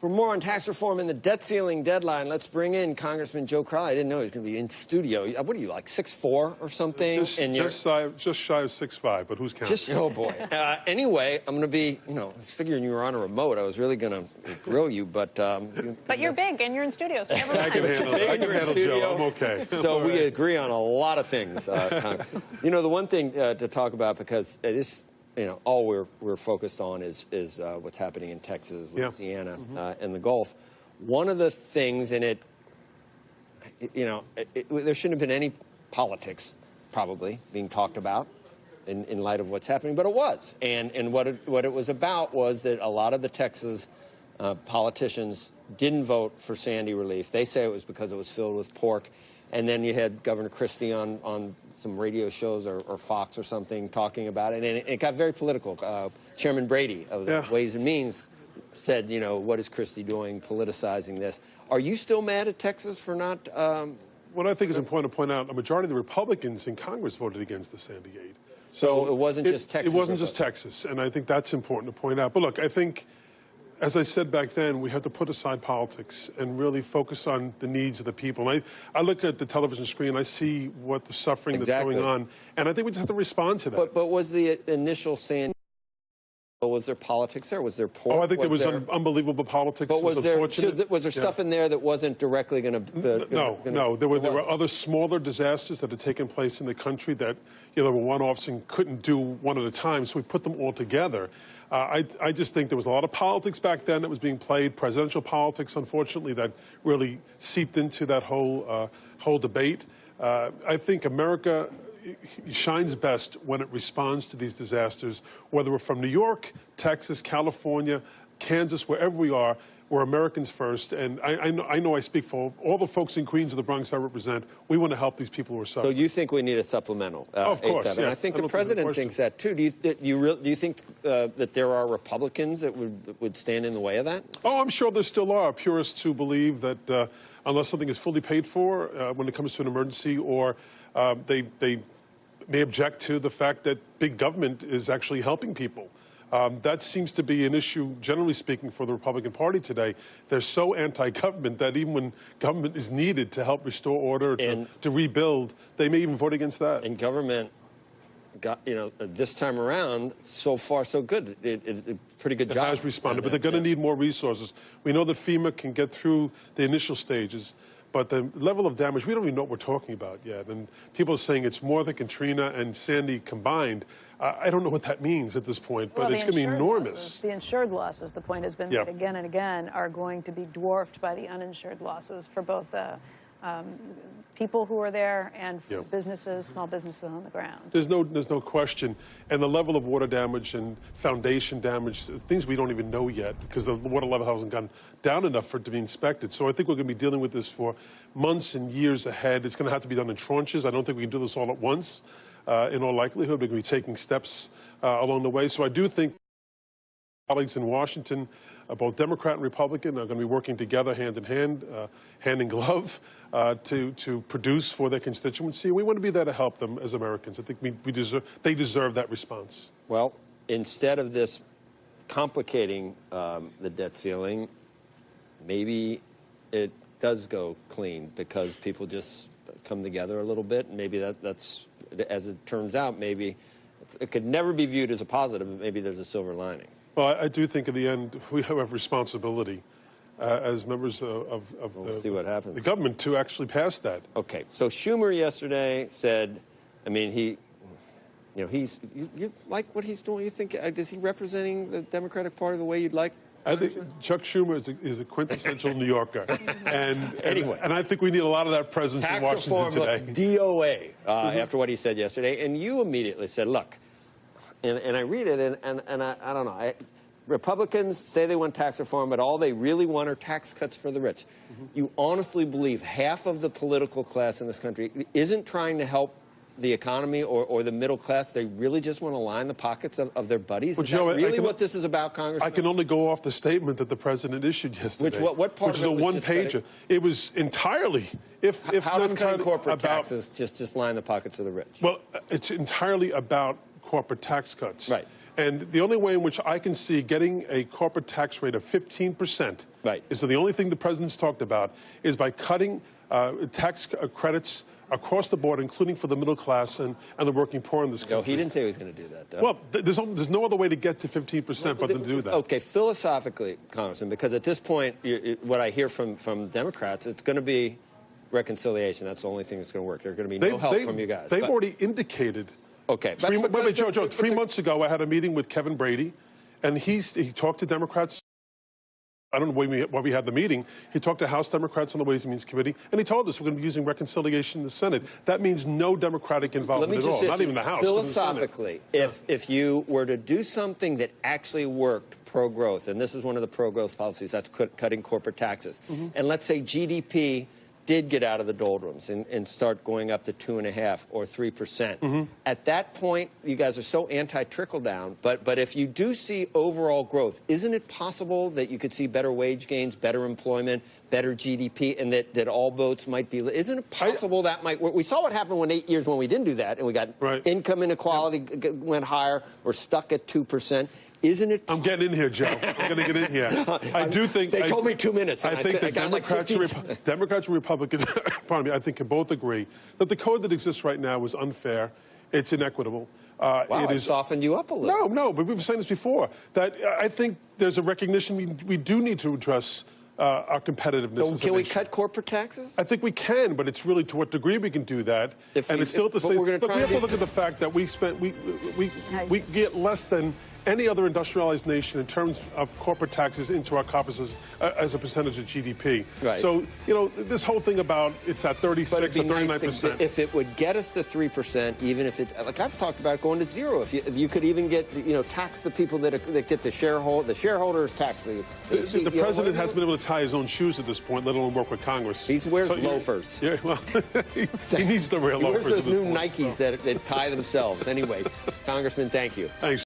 For more on tax reform and the debt ceiling deadline, let's bring in Congressman Joe Crowley. I didn't know he was going to be in studio. What are you, like 6'4" or something? Just shy of 6'5", but who's counting? Oh, boy. Anyway, I'm going to be, I was figuring you were on a remote. I was really going to grill you, but... but you're big, and you're in studio, so never mind. I can handle Joe. I'm okay. So we agree on a lot of things. The one thing to talk about, because this... all we're focused on is what's happening in Texas, Louisiana, and the Gulf. One of the things in it, there shouldn't have been any politics, probably, being talked about in light of what's happening, but it was. And what it was about was that a lot of the Texas politicians didn't vote for Sandy relief. They say it was because it was filled with pork. And then you had Governor Christie on some radio shows or Fox or something talking about it, and it got very political. Chairman Brady of the Ways and Means said, what is Christie doing, politicizing this? Are you still mad at Texas for not... What I think is important to point out, a majority of the Republicans in Congress voted against the Sandy aid. So it wasn't just Texas? It wasn't just Texas, and I think that's important to point out. But look, I think... As I said back then, we have to put aside politics and really focus on the needs of the people. And I look at the television screen, I see what the suffering that's going on, and I think we just have to respond to that. But was the initial Sandy, was there politics there? Was there pork? Oh, I think there was unbelievable politics. But was there stuff in there that wasn't directly going to... No. There were other smaller disasters that had taken place in the country that, there were one-offs and couldn't do one at a time, so we put them all together. I just think there was a lot of politics back then that was being played, presidential politics, unfortunately, that really seeped into that whole debate. I think America shines best when it responds to these disasters, whether we're from New York, Texas, California, Kansas, wherever we are. We're Americans first, and I know I speak for all the folks in Queens and the Bronx I represent. We want to help these people who are suffering. So you think we need a supplemental? Of course, ASAP. And I think the president thinks that too. Do you think that there are Republicans that would stand in the way of that? Oh, I'm sure there still are purists who believe that unless something is fully paid for when it comes to an emergency, or they may object to the fact that big government is actually helping people. That seems to be an issue, generally speaking, for the Republican Party today. They're so anti-government that even when government is needed to help restore order, to rebuild, they may even vote against that. And government got, this time around, so far so good. Pretty good job. It has responded, but they're going to need more resources. We know that FEMA can get through the initial stages, but the level of damage, we don't even know what we're talking about yet. And people are saying it's more than Katrina and Sandy combined. I don't know what that means at this point, but it's going to be enormous. The insured losses, the point has been made again and again, are going to be dwarfed by the uninsured losses for both the people who are there and for businesses, small businesses on the ground. There's no question. And the level of water damage and foundation damage, things we don't even know yet because the water level hasn't gone down enough for it to be inspected. So I think we're going to be dealing with this for months and years ahead. It's going to have to be done in tranches. I don't think we can do this all at once. In all likelihood, we're going to be taking steps along the way. So I do think colleagues in Washington, both Democrat and Republican, are going to be working together hand in hand, hand in glove, to produce for their constituency. We want to be there to help them as Americans. I think they deserve that response. Well, instead of this complicating the debt ceiling, maybe it does go clean because people just come together a little bit. Maybe that's, as it turns out, maybe it could never be viewed as a positive, but maybe there's a silver lining. Well, I do think in the end we have responsibility as members of the government to actually pass that. Okay, so Schumer yesterday said, I mean, you like what he's doing? You think, is he representing the Democratic Party the way you'd like? I think Chuck Schumer is a quintessential New Yorker, and I think we need a lot of that presence in Washington today. DOA, after what he said yesterday, and you immediately said, look, and I read it, and I don't know, Republicans say they want tax reform, but all they really want are tax cuts for the rich. You honestly believe half of the political class in this country isn't trying to help the economy or the middle class? They really just want to line the pockets of their buddies? Is that really what this is about, Congressman? I can only go off the statement that the president issued yesterday. What part which is a one-pager. It was entirely, how does cutting corporate taxes just line the pockets of the rich? Well, it's entirely about corporate tax cuts. Right. And the only way in which I can see getting a corporate tax rate of 15% is the only thing the president's talked about is by cutting tax credits across the board, including for the middle class and the working poor in this country. No, he didn't say he was going to do that, though. Well, there's no other way to get to 15% but to do that. Okay, philosophically, Congressman, because at this point, what I hear from Democrats, it's going to be reconciliation. That's the only thing that's going to work. There's going to be no help from you guys. They've already indicated. Okay. Wait, Joe, 3 months ago, I had a meeting with Kevin Brady, and he talked to Democrats. I don't know why we had the meeting. He talked to House Democrats on the Ways and Means Committee, and he told us we're going to be using reconciliation in the Senate. That means no Democratic involvement at all, not even the House. Philosophically, if you were to do something that actually worked pro-growth, and this is one of the pro-growth policies, that's cutting corporate taxes, and let's say GDP did get out of the doldrums and start going up to 2.5% or 3%. At that point, you guys are so anti-trickle down, but if you do see overall growth, isn't it possible that you could see better wage gains, better employment, better GDP, and that all boats might be, isn't it possible that might work? We saw what happened in 8 years when we didn't do that, and we got income inequality went higher, we're stuck at 2%. Isn't it? I'm getting in here, Joe. I'm going to get in here. I do think they told me 2 minutes. I think that Democrats and Republicans, pardon me, I think can both agree that the code that exists right now is unfair. It's inequitable. Wow, it softened you up a little. No, but we were saying this before. That I think there's a recognition we do need to address our competitiveness. So can we cut corporate taxes? I think we can, but it's really to what degree we can do that. And it's still at the same. Look, we have to look at the fact that we get less than any other industrialized nation in terms of corporate taxes into our coffers as a percentage of GDP. Right. So, this whole thing about it's at 36 or 39%. If it would get us to 3%, even if it, like I've talked about going to 0, if you could even get, tax the people that get the shareholders, tax the CEO. The president hasn't been able to tie his own shoes at this point, let alone work with Congress. He wears loafers. Yeah, well, he needs to wear loafers. He wears those new Nikes that tie themselves. Anyway, Congressman, thank you. Thanks.